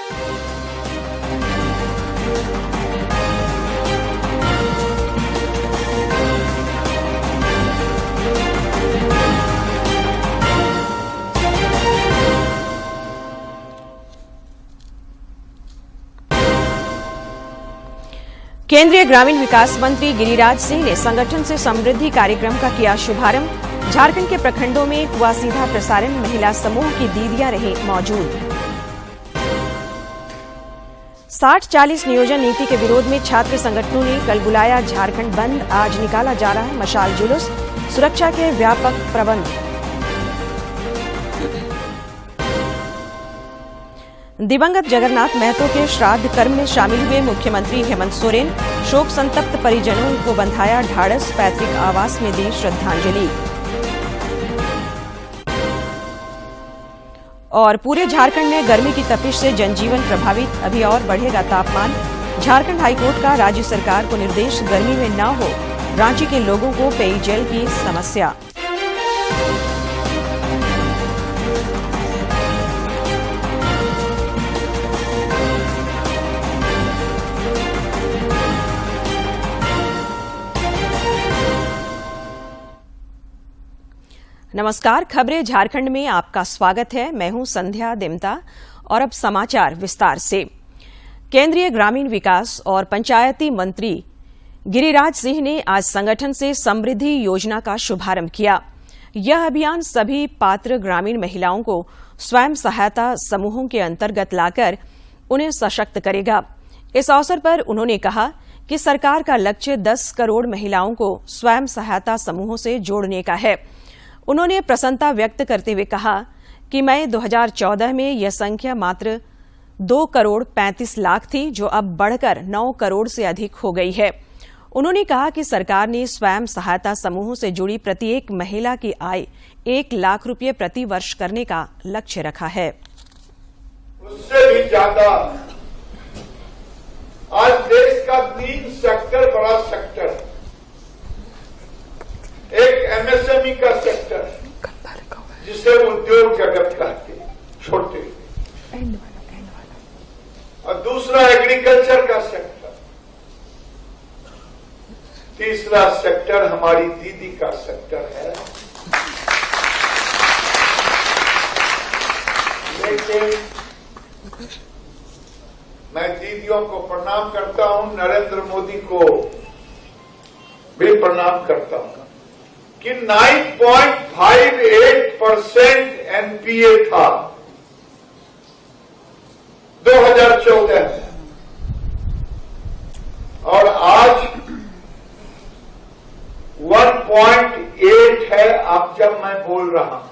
केंद्रीय ग्रामीण विकास मंत्री गिरिराज सिंह ने संगठन से समृद्धि कार्यक्रम का किया शुभारंभ। झारखंड के प्रखंडों में हुआ सीधा प्रसारण, महिला समूह की दीदियां रही मौजूद। 60-40 नियोजन नीति के विरोध में छात्र संगठनों ने कल बुलाया झारखंड बंद। आज निकाला जा रहा है मशाल जुलूस, सुरक्षा के व्यापक प्रबंध। दिवंगत जगन्नाथ महतो के श्राद्ध कर्म में शामिल हुए मुख्यमंत्री हेमंत सोरेन। शोक संतप्त परिजनों को बंधाया ढाढ़स, पैतृक आवास में दी श्रद्धांजलि। और पूरे झारखंड में गर्मी की तपिश से जनजीवन प्रभावित, अभी और बढ़ेगा तापमान। झारखंड हाईकोर्ट का राज्य सरकार को निर्देश, गर्मी में न हो रांची के लोगों को पेयजल की समस्या। नमस्कार, खबरें झारखंड में आपका स्वागत है। मैं हूं संध्या दिमता और अब समाचार विस्तार से। केंद्रीय ग्रामीण विकास और पंचायती मंत्री गिरिराज सिंह ने आज संगठन से समृद्धि योजना का शुभारंभ किया। यह अभियान सभी पात्र ग्रामीण महिलाओं को स्वयं सहायता समूहों के अंतर्गत लाकर उन्हें सशक्त करेगा। इस अवसर पर उन्होंने कहा कि सरकार का लक्ष्य 10 करोड़ महिलाओं को स्वयं सहायता समूहों से जोड़ने का है। उन्होंने प्रसन्नता व्यक्त करते हुए कहा कि मई 2014 में यह संख्या मात्र 2 करोड़ 35 लाख थी, जो अब बढ़कर 9 करोड़ से अधिक हो गई है। उन्होंने कहा कि सरकार ने स्वयं सहायता समूहों से जुड़ी प्रत्येक महिला की आय 1 लाख रुपये प्रति वर्ष करने का लक्ष्य रखा है। उससे भी ज्यादा आज देश का 3 सेक्टर बड़ा सेक्टर है। एक एमएसएमई का सेक्टर जिसे उद्योग जगत कहते हैं, छोटे, और दूसरा एग्रीकल्चर का सेक्टर, तीसरा सेक्टर हमारी दीदी का सेक्टर है। लेकिन मैं दीदियों को प्रणाम करता हूं, नरेंद्र मोदी को भी प्रणाम करता हूं कि 9.58% एनपीए था 2014 में और आज 1.8 है अब जब मैं बोल रहा हूं।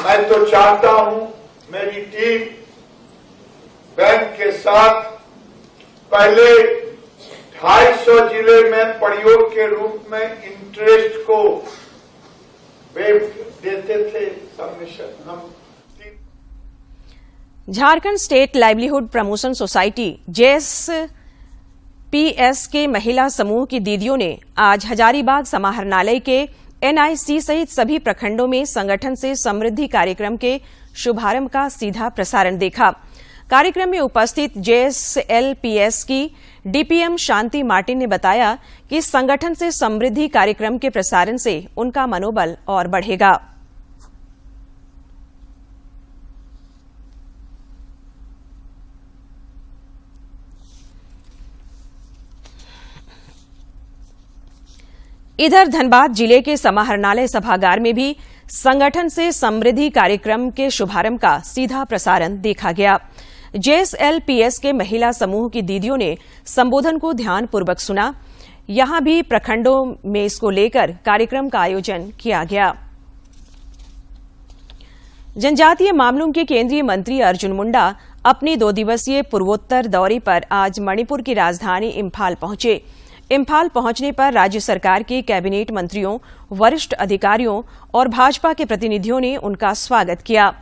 मैं तो चाहता हूं मेरी टीम बैंक के साथ पहले 250 जिले में प्रयोग के रूप में इंटरेस्ट को वेव देते थे सबमिशन। हम Jharkhand state livelihood promotion society JSPS के महिला समूह की दीदियों ने आज हजारीबाग समाहरणालय के NIC सहित सभी प्रखंडों में संगठन से समृद्धि कार्यक्रम के शुभारंभ का सीधा प्रसारण देखा। कार्यक्रम में उपस्थित JSLPS की DPM शांति मार्टिन ने बताया कि संगठन से समृद्धि कार्यक्रम के प्रसारण से उनका मनोबल और बढ़ेगा। इधर धनबाद जिले के समाहरणालय सभागार में भी संगठन से समृद्धि कार्यक्रम के शुभारंभ का सीधा प्रसारण देखा गया। JSLPS के महिला समूह की दीदियों ने संबोधन को ध्यानपूर्वक सुना। यहां भी प्रखंडों में इसको लेकर कार्यक्रम का आयोजन किया गया। जनजातीय मामलों के केंद्रीय मंत्री अर्जुन मुंडा अपनी 2 दिवसीय पूर्वोत्तर दौरे पर आज मणिपुर की राजधानी इम्फाल पहुंचे। इम्फाल पहुंचने पर राज्य सरकार के कैबिनेट मंत्रियों, वरिष्ठ अधिकारियों और भाजपा के प्रतिनिधियों ने उनका स्वागत किया।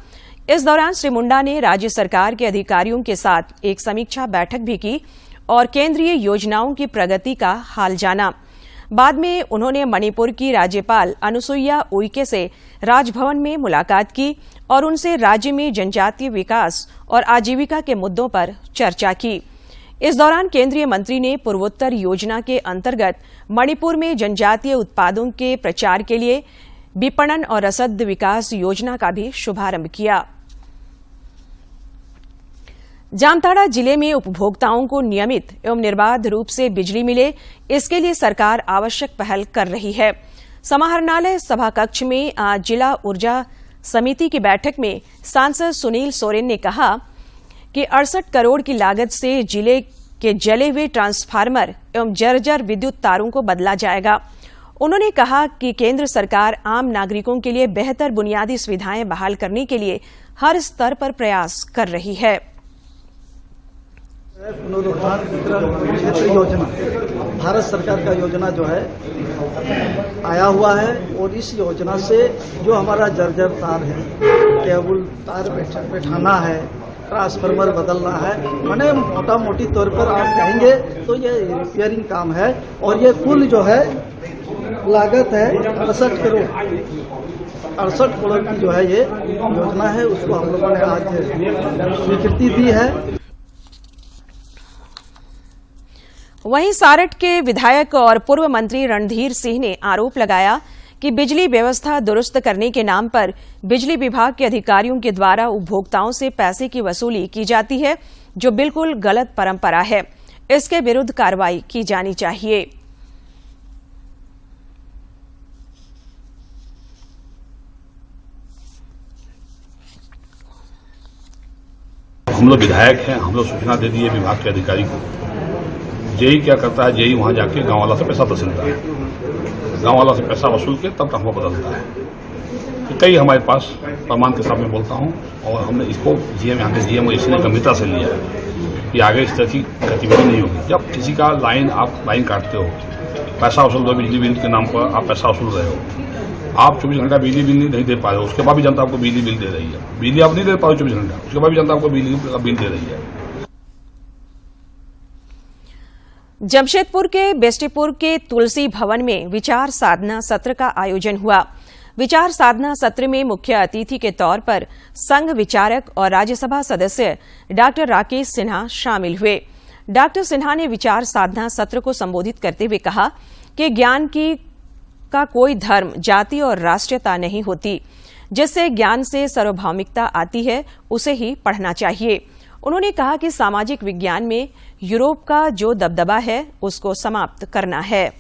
इस दौरान श्री मुंडा ने राज्य सरकार के अधिकारियों के साथ एक समीक्षा बैठक भी की और केंद्रीय योजनाओं की प्रगति का हाल जाना। बाद में उन्होंने मणिपुर की राज्यपाल अनुसुईया उइके से राजभवन में मुलाकात की और उनसे राज्य में जनजातीय विकास और आजीविका के मुद्दों पर चर्चा की। इस दौरान केंद्रीय मंत्री ने पूर्वोत्तर योजना के अंतर्गत मणिपुर में जनजातीय उत्पादों के प्रचार के लिए विपणन और रसद विकास योजना का भी शुभारंभ किया। जामताड़ा जिले में उपभोक्ताओं को नियमित एवं निर्बाध रूप से बिजली मिले, इसके लिए सरकार आवश्यक पहल कर रही है। समाहरणालय सभाकक्ष में आज जिला ऊर्जा समिति की बैठक में सांसद सुनील सोरेन ने कहा कि 68 करोड़ की लागत से जिले के जले हुए ट्रांसफार्मर एवं जर्जर विद्युत तारों को बदला जाएगा। उन्होंने कहा कि केंद्र सरकार आम नागरिकों के लिए बेहतर बुनियादी सुविधाएं बहाल करने के लिए हर स्तर पर प्रयास कर रही है। पुनरुद्धार वितरण क्षेत्र योजना भारत सरकार का योजना जो है आया हुआ है और इस योजना से जो हमारा जर्जर तार है, केबल तार बैठाना है, ट्रांसफार्मर बदलना है, मैंने मोटा मोटी तौर पर आप कहेंगे तो ये रिपेयरिंग काम है और ये कुल जो है लागत है 68 करोड़। 68 करोड़ की जो है ये योजना है, उसको हम लोगों ने आज स्वीकृति दी है। वहीं सारठ के विधायक और पूर्व मंत्री रणधीर सिंह ने आरोप लगाया कि बिजली व्यवस्था दुरुस्त करने के नाम पर बिजली विभाग के अधिकारियों के द्वारा उपभोक्ताओं से पैसे की वसूली की जाती है, जो बिल्कुल गलत परंपरा है। इसके विरुद्ध कार्रवाई की जानी चाहिए। हम लोग विधायक हैं, हम लोग सूचना दे दिए विभाग के अधिकारी को। जेई क्या करता है, जेई वहां जाके गांव वाला से पैसा वसूलता है, गांव वाला से पैसा वसूल के तब ट्रांसफर बदलता है। तो कई हमारे पास प्रमाण के सामने बोलता हूं और हमने इसको जीएम यहाँ के जीएम इसलिए गंभीरता से लिया है कि आगे इस तरह की गतिविधि नहीं होगी। जब किसी का आप लाइन काटते हो, पैसा वसूल दो बिजली बिल के नाम पर, आप पैसा वसूल रहे हो, आप 24 घंटा बिजली बिल नहीं दे पा रहे हो, उसके बाद भी जनता आपको बिजली बिल दे रही है। बिजली आप नहीं दे पा रहे 24 घंटा, उसके बाद भी जनता आपको बिजली का बिल दे रही है। जमशेदपुर के बेस्टीपुर के तुलसी भवन में विचार साधना सत्र का आयोजन हुआ। विचार साधना सत्र में मुख्य अतिथि के तौर पर संघ विचारक और राज्यसभा सदस्य डॉक्टर राकेश सिन्हा शामिल हुए। डॉक्टर सिन्हा ने विचार साधना सत्र को संबोधित करते हुए कहा कि ज्ञान का कोई धर्म, जाति और राष्ट्रीयता नहीं होती। जिससे ज्ञान से सार्वभौमिकता आती है, उसे ही पढ़ना चाहिए। उन्होंने कहा कि सामाजिक विज्ञान में यूरोप का जो दबदबा है, उसको समाप्त करना है।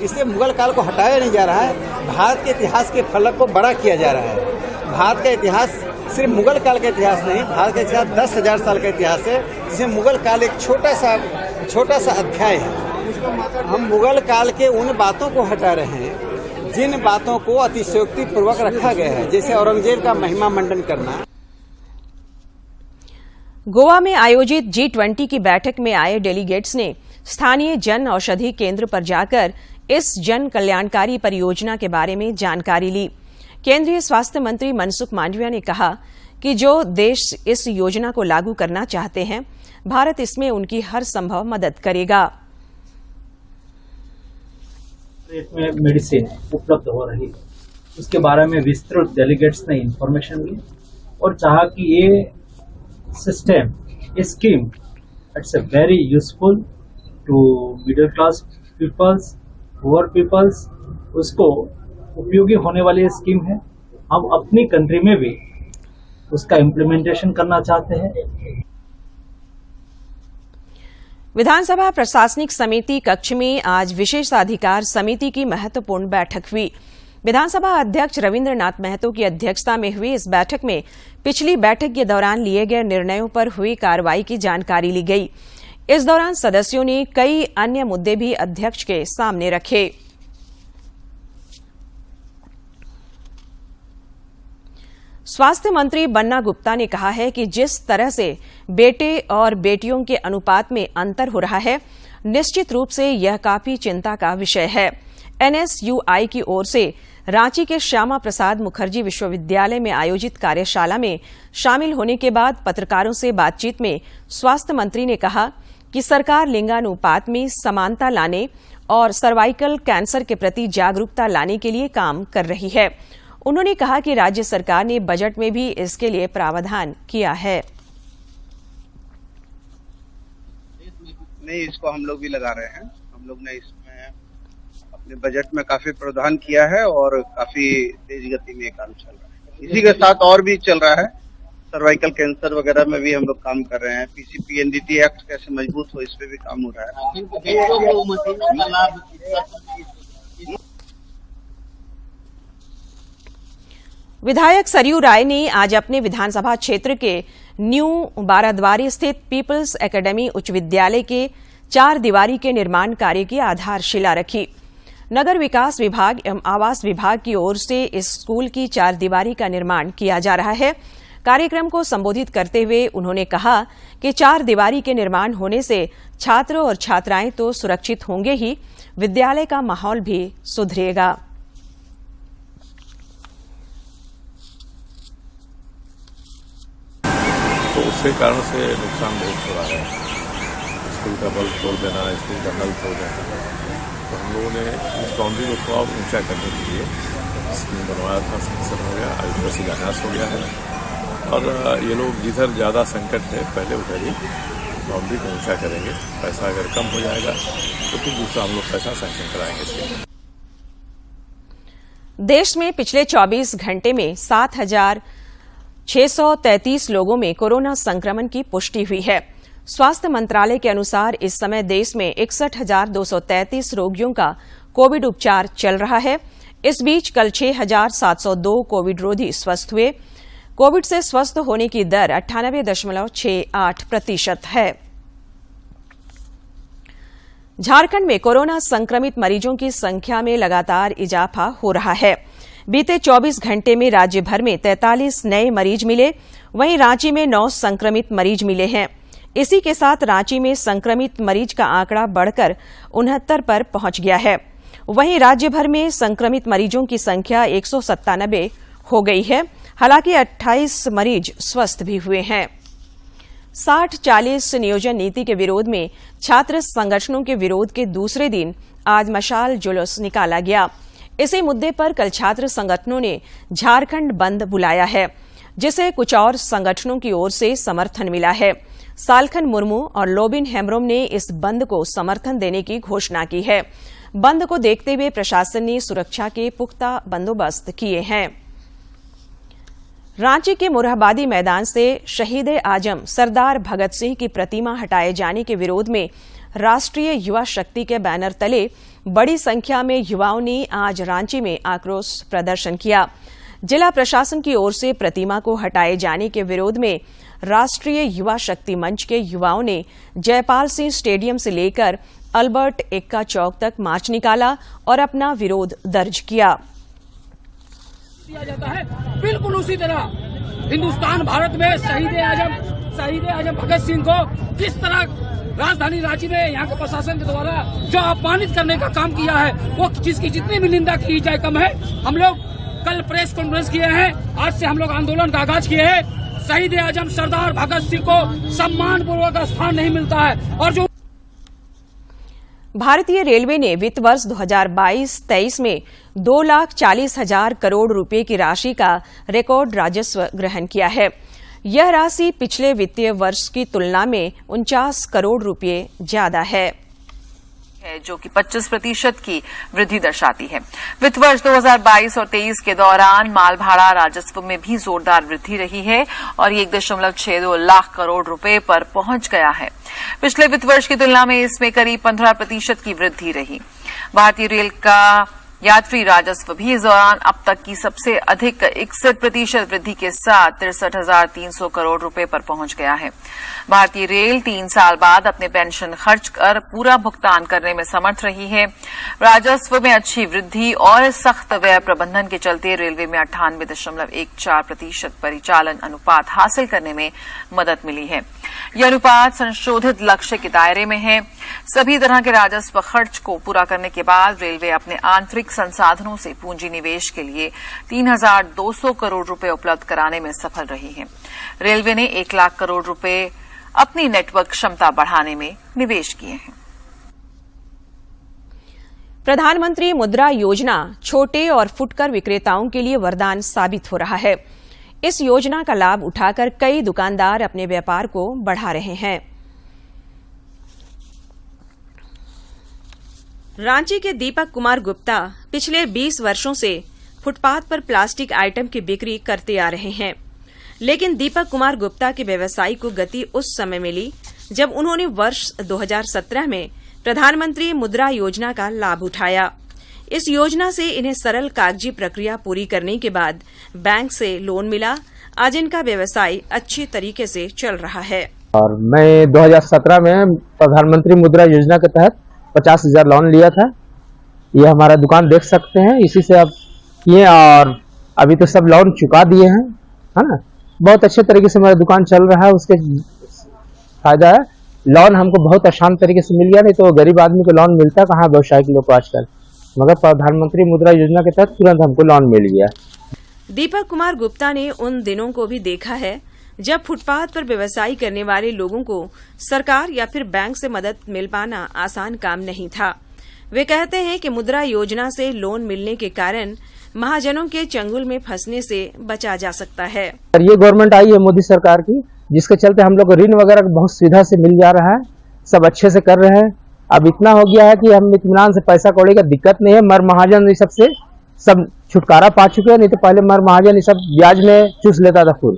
इसलिए मुगल काल को हटाया नहीं जा रहा है, भारत के इतिहास के फलक को बड़ा किया जा रहा है। भारत का इतिहास सिर्फ मुगल काल का इतिहास नहीं, भारत का इतिहास 10,000 साल का इतिहास है, जिसमें मुगल काल एक छोटा सा अध्याय है। हम मुगल काल के उन बातों को हटा रहे हैं जिन बातों को अतिशयोक्ति पूर्वक रखा गया है, जैसे औरंगजेब का महिमा मंडन करना। गोवा में आयोजित G20 की बैठक में आए डेलीगेट्स ने स्थानीय जन औषधि केंद्र पर जाकर इस जन कल्याणकारी परियोजना के बारे में जानकारी ली। केंद्रीय स्वास्थ्य मंत्री मनसुख मांडविया ने कहा कि जो देश इस योजना को लागू करना चाहते हैं, भारत इसमें उनकी हर संभव मदद करेगा। में मेडिसिन उपलब्ध हो रही है, उसके बारे में विस्तृत डेलीगेट्स ने इंफॉर्मेशन ली और चाहा कि ये सिस्टम, ये scheme, it's a very useful to middle class peoples, poor peoples, उसको उपयोगी होने वाली स्कीम है। हम अपनी कंट्री में भी उसका इम्प्लीमेंटेशन करना चाहते हैं। विधानसभा प्रशासनिक समिति कक्ष में आज विशेषाधिकार समिति की महत्वपूर्ण बैठक हुई। विधानसभा अध्यक्ष रविन्द्रनाथ महतो की अध्यक्षता में हुई इस बैठक में पिछली बैठक के दौरान लिए गए निर्णयों पर हुई कार्रवाई की जानकारी ली गई। इस दौरान सदस्यों ने कई अन्य मुद्दे भी अध्यक्ष के सामने रखे। स्वास्थ्य मंत्री बन्ना गुप्ता ने कहा है कि जिस तरह से बेटे और बेटियों के अनुपात में अंतर हो रहा है, निश्चित रूप से यह काफी चिंता का विषय है। NSUI की ओर से रांची के श्यामा प्रसाद मुखर्जी विश्वविद्यालय में आयोजित कार्यशाला में शामिल होने के बाद पत्रकारों से बातचीत में स्वास्थ्य मंत्री ने कहा कि सरकार लिंगानुपात में समानता लाने और सर्वाइकल कैंसर के प्रति जागरूकता लाने के लिए काम कर रही है। उन्होंने कहा कि राज्य सरकार ने बजट में भी इसके लिए प्रावधान किया है। नहीं, इसको हम लोग भी लगा रहे हैं। हम लोग ने इसमें अपने बजट में काफी प्रावधान किया है और काफी तेज गति में काम चल रहा है। इसी के साथ और भी चल रहा है, सर्वाइकल कैंसर वगैरह में भी हम लोग काम कर रहे हैं। पीसीपीएनडीटी एक्ट कैसे मजबूत हो, इस पे भी काम हो रहा है। विधायक सरयू राय ने आज अपने विधानसभा क्षेत्र के न्यू बाराद्वारी स्थित पीपल्स एकेडमी उच्च विद्यालय के 4 दीवारी के निर्माण कार्य की आधारशिला रखी। नगर विकास विभाग एवं आवास विभाग की ओर से इस स्कूल की 4 दीवारी का निर्माण किया जा रहा है। कार्यक्रम को संबोधित करते हुए उन्होंने कहा कि 4 दीवारी के निर्माण होने से छात्र और छात्राएं तो सुरक्षित होंगे ही, विद्यालय का माहौल भी सुधरेगा। तो उसके कारण से नुकसान बहुत हो रहा है। स्कूल का बल्ब तोड़ देना, स्कूल का नल तोड़ देना। तो हम लोगों ने इस बाउंड्री को थोड़ा ऊंचा करने के लिए स्कीम बनवाया था, सेंक्शन हो गया, आज उसका शिलान्यास हो गया है। और ये लोग जिधर ज़्यादा संकट है पहले उधर ही बाउंड्री को ऊंचा करेंगे। पैसा अगर कम हो जाएगा तो फिर दूसरा हम लोग पैसा सैंक्शन कराएंगे इसके लिए। देश में पिछले 24 घंटे में 7,633 लोगों में कोरोना संक्रमण की पुष्टि हुई है। स्वास्थ्य मंत्रालय के अनुसार इस समय देश में 61,233 रोगियों का कोविड उपचार चल रहा है। इस बीच कल 6,702 कोविड रोगी स्वस्थ हुए। कोविड से स्वस्थ होने की दर 98.68% है। झारखंड में कोरोना संक्रमित मरीजों की संख्या में लगातार इजाफा हो रहा है। बीते 24 घंटे में राज्य भर में 43 नए मरीज मिले, वहीं रांची में 9 संक्रमित मरीज मिले हैं। इसी के साथ रांची में संक्रमित मरीज का आंकड़ा बढ़कर 69 पर पहुंच गया है। वहीं राज्य भर में संक्रमित मरीजों की संख्या 197 हो गई है। हालांकि 28 मरीज स्वस्थ भी हुए हैं। 60-40 नियोजन नीति के विरोध में छात्र संगठनों के विरोध के दूसरे दिन आज मशाल जुलूस निकाला गया। इसी मुद्दे पर कल छात्र संगठनों ने झारखंड बंद बुलाया है, जिसे कुछ और संगठनों की ओर से समर्थन मिला है। सालखन मुर्मू और लोबिन हेम्ब्रोम ने इस बंद को समर्थन देने की घोषणा की है। बंद को देखते हुए प्रशासन ने सुरक्षा के पुख्ता बंदोबस्त किए हैं। रांची के मोरहाबादी मैदान से शहीद आजम सरदार भगत सिंह की प्रतिमा हटाए जाने के विरोध में राष्ट्रीय युवा शक्ति के बैनर तले बड़ी संख्या में युवाओं ने आज रांची में आक्रोश प्रदर्शन किया। जिला प्रशासन की ओर से प्रतिमा को हटाए जाने के विरोध में राष्ट्रीय युवा शक्ति मंच के युवाओं ने जयपाल सिंह स्टेडियम से लेकर अल्बर्ट एक्का चौक तक मार्च निकाला और अपना विरोध दर्ज किया। दिया जाता है बिल्कुल उसी तरह हिंदुस्तान भारत में शहीद आजम भगत सिंह को किस तरह राजधानी रांची में यहाँ के प्रशासन के द्वारा जो अपमानित करने का काम किया है, वो जिसकी जितनी भी निंदा की जाए कम है। हम लोग कल प्रेस कॉन्फ्रेंस किए हैं, आज से हम लोग आंदोलन का आगाज किए हैं। शहीद आजम सरदार भगत सिंह को सम्मान पूर्वक स्थान नहीं मिलता है। और जो भारतीय रेलवे ने वित्त वर्ष 2022-23 में 2,40,000 करोड़ रुपए की राशि का रिकॉर्ड राजस्व ग्रहण किया है। यह राशि पिछले वित्तीय वर्ष की तुलना में 49 करोड़ रुपए ज्यादा है, जो कि 25% की वृद्धि दर्शाती है। वित्त वर्ष 2022 और 23 के दौरान माल भाड़ा राजस्व में भी जोरदार वृद्धि रही है और ये 1.62 लाख करोड़ रुपए पर पहुंच गया है। पिछले वित्त वर्ष की तुलना में इसमें करीब 15% की वृद्धि रही। भारतीय रेल का यात्री राजस्व भी इस दौरान अब तक की सबसे अधिक 61% वृद्धि के साथ 63,300 करोड़ रुपए पर पहुंच गया है। भारतीय रेल 3 साल बाद अपने पेंशन खर्च कर पूरा भुगतान करने में समर्थ रही है। राजस्व में अच्छी वृद्धि और सख्त व्यय प्रबंधन के चलते रेलवे में 98.14% परिचालन अनुपात हासिल करने में मदद मिली है। यह अनुपात संशोधित लक्ष्य के दायरे में है। सभी तरह के राजस्व खर्च को पूरा करने के बाद रेलवे अपने आंतरिक संसाधनों से पूंजी निवेश के लिए 3,200 करोड़ रुपए उपलब्ध कराने में सफल रही है। रेलवे ने 1 लाख करोड़ रुपए अपनी नेटवर्क क्षमता बढ़ाने में निवेश किए हैं। प्रधानमंत्री मुद्रा योजना छोटे और फुटकर विक्रेताओं के लिए वरदान साबित हो रहा है। इस योजना का लाभ उठाकर कई दुकानदार अपने व्यापार को बढ़ा रहे हैं। रांची के दीपक कुमार गुप्ता पिछले 20 वर्षों से फुटपाथ पर प्लास्टिक आइटम की बिक्री करते आ रहे हैं, लेकिन दीपक कुमार गुप्ता के व्यवसाय को गति उस समय मिली जब उन्होंने वर्ष 2017 में प्रधानमंत्री मुद्रा योजना का लाभ उठाया। इस योजना से इन्हें सरल कागजी प्रक्रिया पूरी करने के बाद बैंक से लोन मिला। आज इनका व्यवसाय अच्छी तरीके से चल रहा है। और मैं 2017 में प्रधानमंत्री मुद्रा योजना के तहत 50,000 लोन लिया था। ये हमारा दुकान देख सकते हैं, इसी से अब किए और अभी तो सब लोन चुका दिए हैं, है ना। बहुत अच्छे तरीके से मेरा दुकान चल रहा है, उसके फायदा है। लोन हमको बहुत आसान तरीके से मिल गया, नहीं तो गरीब आदमी को लोन मिलता कहाँ व्यवसाय के लोग को आजकल, मगर प्रधानमंत्री मुद्रा योजना के तहत तुरंत हमको लोन मिल गया। दीपक कुमार गुप्ता ने उन दिनों को भी देखा है जब फुटपाथ पर व्यवसाय करने वाले लोगों को सरकार या फिर बैंक से मदद मिल पाना आसान काम नहीं था। वे कहते हैं कि मुद्रा योजना से लोन मिलने के कारण महाजनों के चंगुल में फंसने से बचा जा सकता है। ये गवर्नमेंट आई है मोदी सरकार की, जिसके चलते हम लोग को ऋण वगैरह बहुत सुविधा से मिल जा रहा है, सब अच्छे से कर रहे हैं। अब इतना हो गया है कि हम इत्मीनान से पैसा कौड़ी का दिक्कत नहीं है। मर महाजन ये सबसे सब छुटकारा पा चुके हैं, नहीं तो पहले मर महाजन ये सब ब्याज में चूस लेता था फूल।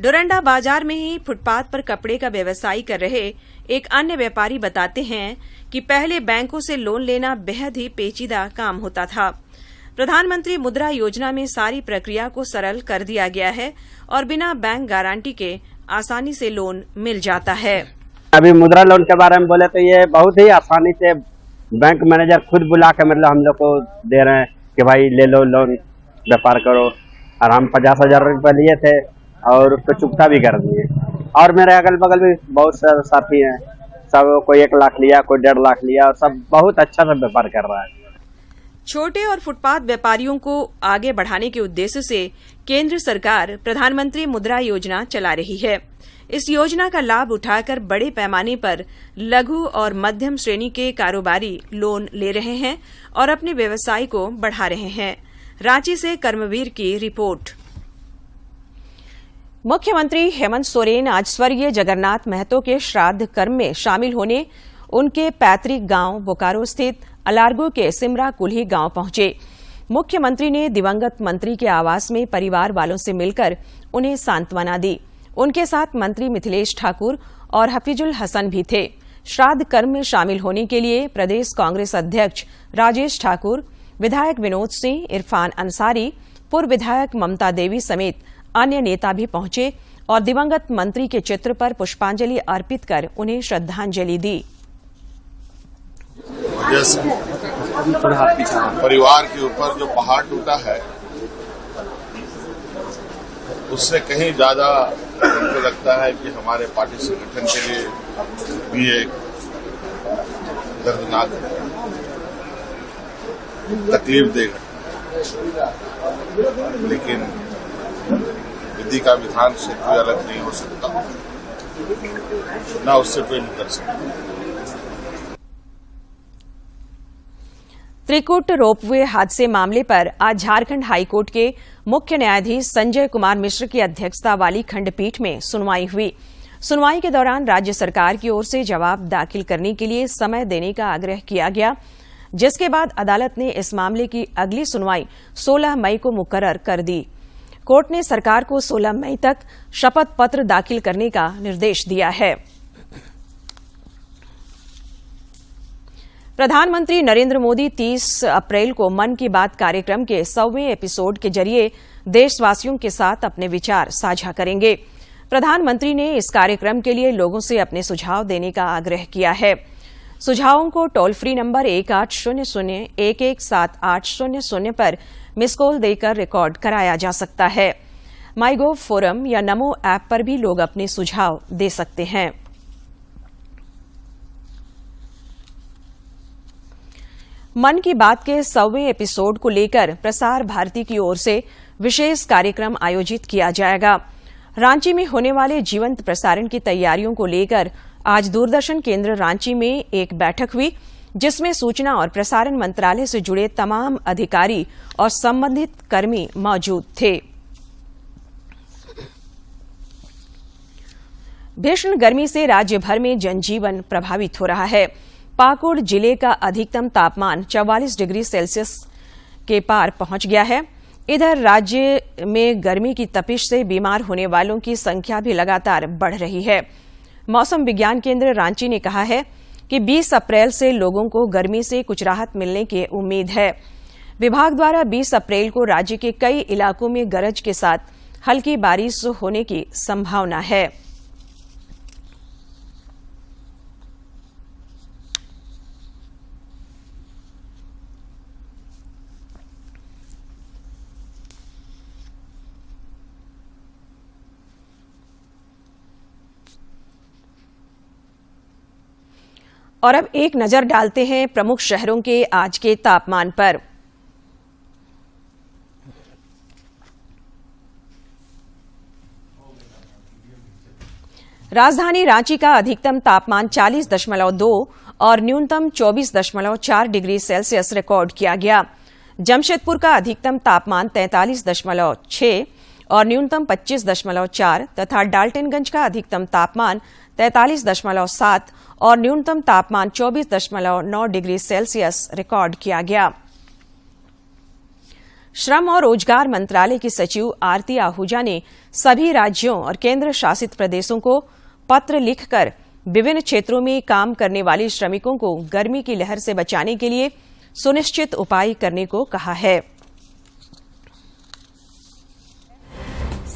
डोरंडा बाजार में ही फुटपाथ पर कपड़े का व्यवसाय कर रहे एक अन्य व्यापारी बताते हैं कि पहले बैंकों से लोन लेना बेहद ही पेचीदा काम होता था। प्रधानमंत्री मुद्रा योजना में सारी प्रक्रिया को सरल कर दिया गया है और बिना बैंक गारंटी के आसानी से लोन मिल जाता है। अभी मुद्रा लोन के बारे में बोले तो ये बहुत ही आसानी से बैंक मैनेजर खुद बुला के मतलब हम लोग को दे रहे हैं कि भाई ले लो लोन, व्यापार करो। और हम 50,000 रुपये लिए थे और उसको चुकता भी कर दिए। और मेरे अगल बगल भी बहुत सारे साथी हैं, सब कोई 1 लाख लिया, कोई 1.5 लाख लिया, और सब बहुत अच्छा से व्यापार कर रहा है। छोटे और फुटपाथ व्यापारियों को आगे बढ़ाने के उद्देश्य से केंद्र सरकार प्रधानमंत्री मुद्रा योजना चला रही है। इस योजना का लाभ उठाकर बड़े पैमाने पर लघु और मध्यम श्रेणी के कारोबारी लोन ले रहे हैं और अपने व्यवसाय को बढ़ा रहे हैं। रांची से कर्मवीर की रिपोर्ट। मुख्यमंत्री हेमंत सोरेन आज स्वर्गीय जगन्नाथ महतो के श्राद्ध कर्म में शामिल होने उनके पैतृक गांव बोकारो स्थित अलारगो के सिमरा कुल्ही गांव पहुंचे। मुख्यमंत्री ने दिवंगत मंत्री के आवास में परिवार वालों से मिलकर उन्हें सांत्वना दी। उनके साथ मंत्री मिथिलेश ठाकुर और हफीजुल हसन भी थे। श्राद्ध कर्म में शामिल होने के लिए प्रदेश कांग्रेस अध्यक्ष राजेश ठाकुर, विधायक विनोद सिंह, इरफान अंसारी, पूर्व विधायक ममता देवी समेत अन्य नेता भी पहुंचे और दिवंगत मंत्री के चित्र पर पुष्पांजलि अर्पित कर उन्हें श्रद्धांजलि दी। परिवार के ऊपर जो पहाड़ टूटा है उससे कहीं ज्यादा मुझे लगता है कि हमारे पार्टी संगठन के लिए भी एक दर्दनाक तकलीफ देगा, लेकिन विधि का विधान से कोई अलग नहीं हो सकता, ना उससे कोई निकल सकता। त्रिकुट रोपवे हादसे मामले पर आज झारखंड हाईकोर्ट के मुख्य न्यायाधीश संजय कुमार मिश्र की अध्यक्षता वाली खंडपीठ में सुनवाई हुई। सुनवाई के दौरान राज्य सरकार की ओर से जवाब दाखिल करने के लिए समय देने का आग्रह किया गया, जिसके बाद अदालत ने इस मामले की अगली सुनवाई 16 मई को मुकर्रर कर दी। कोर्ट ने सरकार को 16 मई तक शपथ पत्र दाखिल करने का निर्देश दिया है। प्रधानमंत्री नरेंद्र मोदी 30 अप्रैल को मन की बात कार्यक्रम के 100वें एपिसोड के जरिए देशवासियों के साथ अपने विचार साझा करेंगे। प्रधानमंत्री ने इस कार्यक्रम के लिए लोगों से अपने सुझाव देने का आग्रह किया है। सुझावों को टोल फ्री नंबर 1800-117800 पर मिस कॉल देकर रिकॉर्ड कराया जा सकता है। माईगोव फोरम या नमो ऐप पर भी लोग अपने सुझाव दे सकते हैं। मन की बात के 100वें एपिसोड को लेकर प्रसार भारती की ओर से विशेष कार्यक्रम आयोजित किया जाएगा। रांची में होने वाले जीवंत प्रसारण की तैयारियों को लेकर आज दूरदर्शन केंद्र रांची में एक बैठक हुई, जिसमें सूचना और प्रसारण मंत्रालय से जुड़े तमाम अधिकारी और संबंधित कर्मी मौजूद थे। भीषण गर्मी से राज्य भर में जनजीवन प्रभावित हो रहा है। पाकुड़ जिले का अधिकतम तापमान 44 डिग्री सेल्सियस के पार पहुंच गया है। इधर राज्य में गर्मी की तपिश से बीमार होने वालों की संख्या भी लगातार बढ़ रही है। मौसम विज्ञान केंद्र रांची ने कहा है कि 20 अप्रैल से लोगों को गर्मी से कुछ राहत मिलने की उम्मीद है। विभाग द्वारा 20 अप्रैल को राज्य के कई इलाकों में गरज के साथ हल्की बारिश होने की संभावना है। और अब एक नजर डालते हैं प्रमुख शहरों के आज के तापमान पर। राजधानी रांची का अधिकतम तापमान 40.2 और न्यूनतम 24.4 डिग्री सेल्सियस रिकॉर्ड किया गया। जमशेदपुर का अधिकतम तापमान 43.6 और न्यूनतम 25.4 तथा डाल्टनगंज का अधिकतम तापमान 43.7 और न्यूनतम तापमान 24.9 डिग्री सेल्सियस रिकॉर्ड किया गया। श्रम और रोजगार मंत्रालय की सचिव आरती आहूजा ने सभी राज्यों और केंद्र शासित प्रदेशों को पत्र लिखकर विभिन्न क्षेत्रों में काम करने वाले श्रमिकों को गर्मी की लहर से बचाने के लिए सुनिश्चित उपाय करने को कहा है।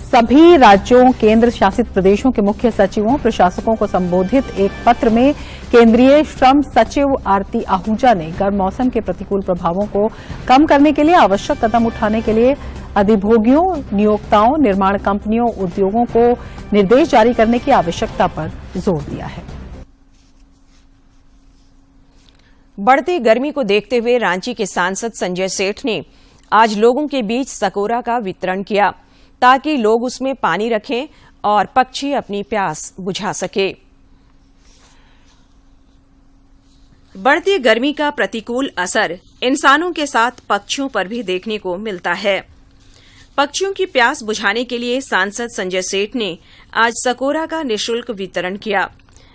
सभी राज्यों केंद्र शासित प्रदेशों के मुख्य सचिवों प्रशासकों को संबोधित एक पत्र में केंद्रीय श्रम सचिव आरती आहूजा ने गर्म मौसम के प्रतिकूल प्रभावों को कम करने के लिए आवश्यक कदम उठाने के लिए अधिभोगियों, नियोक्ताओं, निर्माण कंपनियों, उद्योगों को निर्देश जारी करने की आवश्यकता पर जोर दिया है। बढ़ती गर्मी को देखते हुए रांची के सांसद संजय सेठ ने आज लोगों के बीच सकोरा का वितरण किया, ताकि लोग उसमें पानी रखें और पक्षी अपनी प्यास बुझा सके। बढ़ती गर्मी का प्रतिकूल असर इंसानों के साथ पक्षियों पर भी देखने को मिलता है। पक्षियों की प्यास बुझाने के लिए सांसद संजय सेठ ने आज सकोरा का निःशुल्क वितरण किया।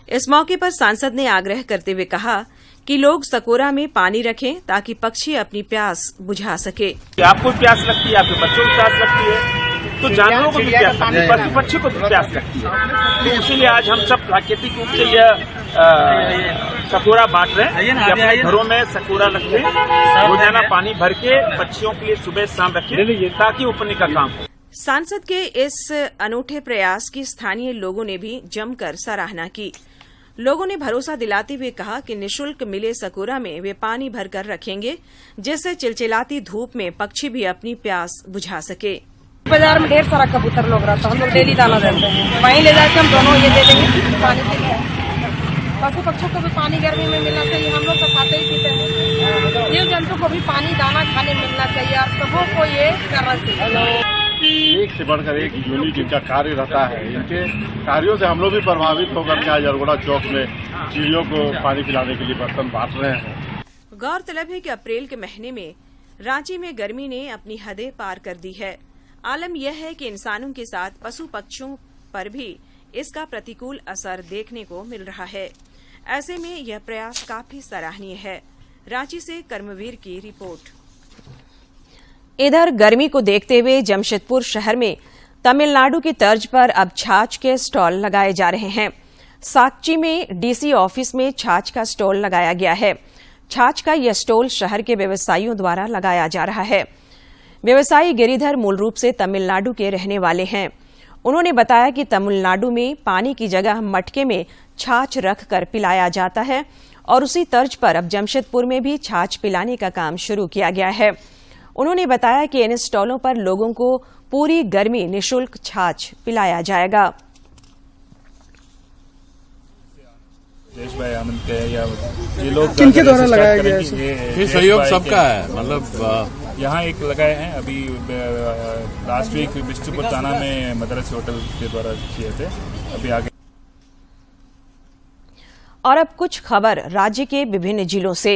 इस मौके पर सांसद ने आग्रह करते हुए कहा कि लोग सकोरा में पानी रखें ताकि पक्षी अपनी प्यास बुझा सके। आपको प्यास लगती है, आपके बच्चों को प्यास लगती है, तो जानवरों को भी प्यास लगती है, पशु पक्षी को भी प्यास लगती है। तो इसीलिए आज हम सब प्राकृतिक रूप से यह सकोरा बांट रहे हैं कि अपने घरों में सकोरा रखें, रोजाना पानी भर के पक्षियों के लिए सुबह शाम रखें ताकि उपने का काम हो। सांसद के इस अनूठे प्रयास की स्थानीय लोगों ने भी जमकर सराहना की। लोगों ने भरोसा दिलाते हुए कहा कि निःशुल्क मिले सकोरा में वे पानी भरकर रखेंगे, जिससे चिलचिलाती धूप में पक्षी भी अपनी प्यास बुझा सके। बाजार में ढेर सारा कबूतर लोग रहता है, हम लोग डेली दाना देते हैं, वहीं ले जाकर हम दोनों ये दे देंगे पानी के लिए। पशु पक्षियों को भी पानी गर्मी में मिलना चाहिए, हम लोग तो खाते ही पीते हैं। जीव जंतु को भी पानी दाना खाने मिलना चाहिए और सबों को ये करना चाहिए। एक से बढ़कर एक यूनिट इनका कार्य रहता है। इनके कार्यों से हम लोग भी प्रभावित होकर के आज अरगोड़ा चौक में चिड़ियों को पानी पिलाने के लिए बर्तन बांट रहे हैं। गौरतलब है कि अप्रैल के महीने में रांची में गर्मी ने अपनी हदें पार कर दी है। आलम यह है कि इंसानों के साथ पशु पक्षियों पर भी इसका प्रतिकूल असर देखने को मिल रहा है। ऐसे में यह प्रयास काफी सराहनीय है। रांची से कर्मवीर की रिपोर्ट। इधर गर्मी को देखते हुए जमशेदपुर शहर में तमिलनाडु की तर्ज पर अब छाछ के स्टॉल लगाए जा रहे हैं। साकची में डीसी ऑफिस में छाछ का स्टॉल लगाया गया है। छाछ का यह स्टॉल शहर के व्यवसायियों द्वारा लगाया जा रहा है। व्यवसायी गिरिधर मूल रूप से तमिलनाडु के रहने वाले हैं। उन्होंने बताया कि तमिलनाडु में पानी की जगह मटके में छाछ रखकर पिलाया जाता है और उसी तर्ज पर अब जमशेदपुर में भी छाछ पिलाने का काम शुरू किया गया है। उन्होंने बताया कि इन स्टॉलों पर लोगों को पूरी गर्मी निःशुल्क छाछ पिलाया जाएगा। देश भाई आनंद के या ये लोग किनके द्वारा लगाया गया है? ये सहयोग सबका है, मतलब यहाँ एक लगाए हैं अभी लास्ट वीक बिष्टुपुर थाना में मदरसे होटल के द्वारा किए थे, अभी आगे। और अब कुछ खबर राज्य के विभिन्न जिलों से।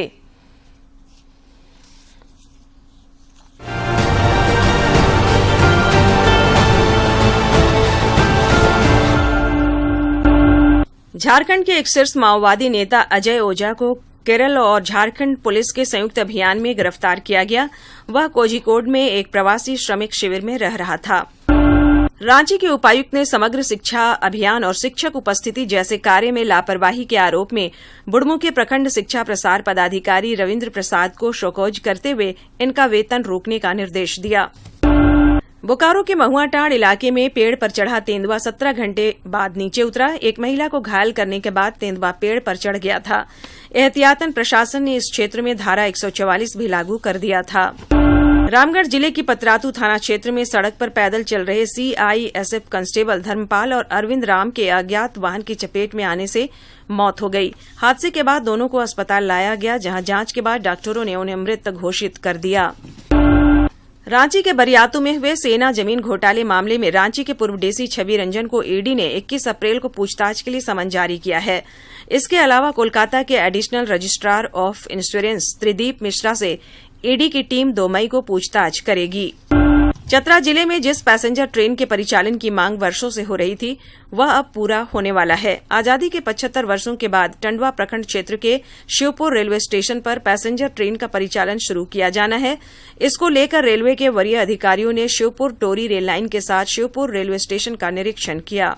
झारखंड के एक शीर्ष माओवादी नेता अजय ओझा को केरल और झारखंड पुलिस के संयुक्त अभियान में गिरफ्तार किया गया। वह कोझिकोड में एक प्रवासी श्रमिक शिविर में रह रहा था। रांची के उपायुक्त ने समग्र शिक्षा अभियान और शिक्षक उपस्थिति जैसे कार्य में लापरवाही के आरोप में बुढ़मू के प्रखंड शिक्षा प्रसार पदाधिकारी रविन्द्र प्रसाद को शोकॉज करते हुए इनका वेतन रोकने का निर्देश दिया। बोकारो के महुआटांड़ इलाके में पेड़ पर चढ़ा तेंदुआ 17 घंटे बाद नीचे उतरा। एक महिला को घायल करने के बाद तेंदुआ पेड़ पर चढ़ गया था। एहतियातन प्रशासन ने इस क्षेत्र में धारा 144 भी लागू कर दिया था। रामगढ़ जिले की पतरातू थाना क्षेत्र में सड़क पर पैदल चल रहे सीआईएसएफ कांस्टेबल धर्मपाल और अरविंद राम के अज्ञात वाहन की चपेट में आने से मौत हो गई। हादसे के बाद दोनों को अस्पताल लाया गया, जहां जांच के बाद डॉक्टरों ने उन्हें मृत घोषित कर दिया। रांची के बरियातू में हुए सेना जमीन घोटाले मामले में रांची के पूर्व डीसी छवि रंजन को ईडी ने 21 अप्रैल को पूछताछ के लिए समन जारी किया है। इसके अलावा कोलकाता के additional registrar of insurance Tridip Mishra से ईडी की टीम 2 मई को पूछताछ करेगी। चतरा जिले में जिस पैसेंजर ट्रेन के परिचालन की मांग वर्षों से हो रही थी, वह अब पूरा होने वाला है। आजादी के 75 वर्षों के बाद टंडवा प्रखंड क्षेत्र के शिवपुर रेलवे स्टेशन पर पैसेंजर ट्रेन का परिचालन शुरू किया जाना है। इसको लेकर रेलवे के वरीय अधिकारियों ने शिवपुर टोरी रेल लाइन के साथ शिवपुर रेलवे स्टेशन का निरीक्षण किया।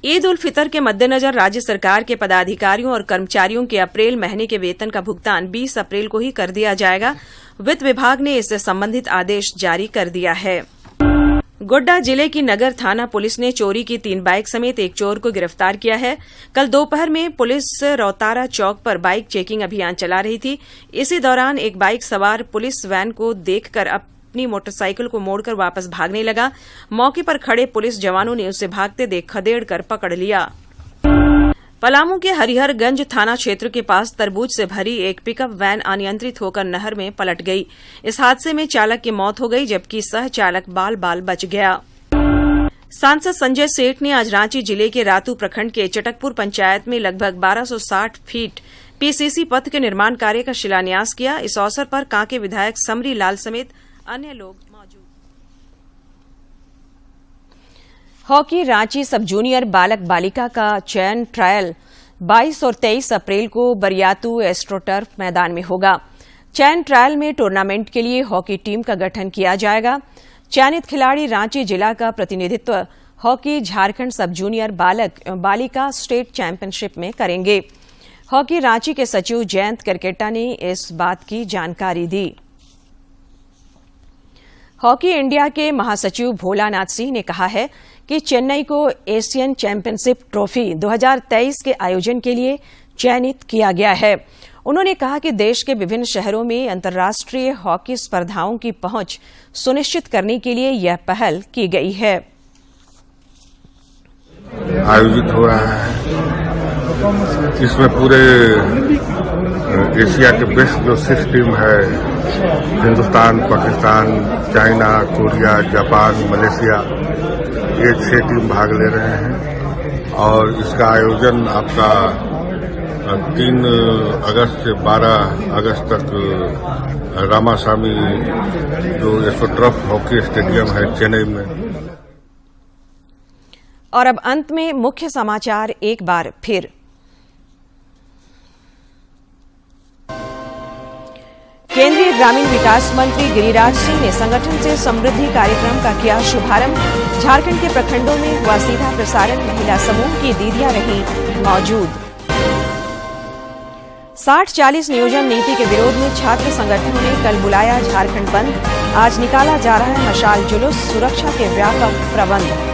ईद उल फितर के मद्देनजर राज्य सरकार के पदाधिकारियों और कर्मचारियों के अप्रैल महीने के वेतन का भुगतान 20 अप्रैल को ही कर दिया जाएगा। वित्त विभाग ने इससे संबंधित आदेश जारी कर दिया है। गोड्डा जिले की नगर थाना पुलिस ने चोरी की 3 बाइक समेत एक चोर को गिरफ्तार किया है। कल दोपहर में पुलिस रौतारा चौक पर बाइक चेकिंग अभियान चला रही थी। इसी दौरान एक बाइक सवार पुलिस वैन को देखकर अपनी मोटरसाइकिल को मोड़कर वापस भागने लगा। मौके पर खड़े पुलिस जवानों ने उसे भागते देख खदेड़ कर पकड़ लिया। पलामू के हरिहरगंज थाना क्षेत्र के पास तरबूज से भरी एक पिकअप वैन अनियंत्रित होकर नहर में पलट गई। इस हादसे में चालक की मौत हो गई, जबकि सह चालक बाल बाल बच गया। सांसद संजय सेठ ने आज रांची जिले के रातू प्रखंड के चटकपुर पंचायत में लगभग 1260 फीट पीसीसी पथ के निर्माण कार्य का शिलान्यास किया। इस अवसर पर कांके विधायक समरी लाल समेत अन्य लोग मौजूद। हॉकी रांची सब जूनियर बालक बालिका का चयन ट्रायल 22 और 23 अप्रैल को बरियातू एस्ट्रोटर्फ मैदान में होगा। चयन ट्रायल में टूर्नामेंट के लिए हॉकी टीम का गठन किया जाएगा। चयनित खिलाड़ी रांची जिला का प्रतिनिधित्व हॉकी झारखंड सब जूनियर बालक बालिका स्टेट चैंपियनशिप में करेंगे। हॉकी रांची के सचिव जयंत करकेटा ने इस बात की जानकारी दी। हॉकी इंडिया के महासचिव भोलानाथ सिंह ने कहा है कि चेन्नई को एशियन चैंपियनशिप ट्रॉफी 2023 के आयोजन के लिए चयनित किया गया है। उन्होंने कहा कि देश के विभिन्न शहरों में अंतर्राष्ट्रीय हॉकी स्पर्धाओं की पहुंच सुनिश्चित करने के लिए यह पहल की गई है। आयोजित हो रहा है, इसमें पूरे एशिया के बेस्ट जो 6 टीम है, Hindustan, Pakistan, China, Korea, Japan, Malaysia, ये 6 टीम भाग ले रहे हैं। और इसका आयोजन आपका 3 अगस्त से 12 अगस्त तक रामास्वामी जो एस्ट्रोटर्फ हॉकी स्टेडियम है चेन्नई में। और अब अंत में मुख्य समाचार एक बार फिर। केंद्रीय ग्रामीण विकास मंत्री गिरिराज सिंह ने संगठन से समृद्धि कार्यक्रम का किया शुभारंभ। झारखंड के प्रखंडों में हुआ सीधा प्रसारण, महिला समूह की दीदियां रहीं मौजूद। 60-40 नियोजन नीति के विरोध में छात्र संगठनों ने कल बुलाया झारखंड बंद। आज निकाला जा रहा है मशाल जुलूस, सुरक्षा के व्यापक प्रबंध।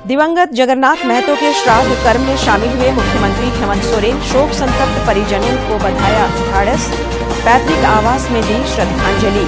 दिवंगत जगन्नाथ महतो के श्राद्ध कर्म में शामिल हुए मुख्यमंत्री हेमंत सोरेन। शोक संतप्त परिजनों को बधाया ढाढ़स, पैतृक आवास में दी श्रद्धांजलि।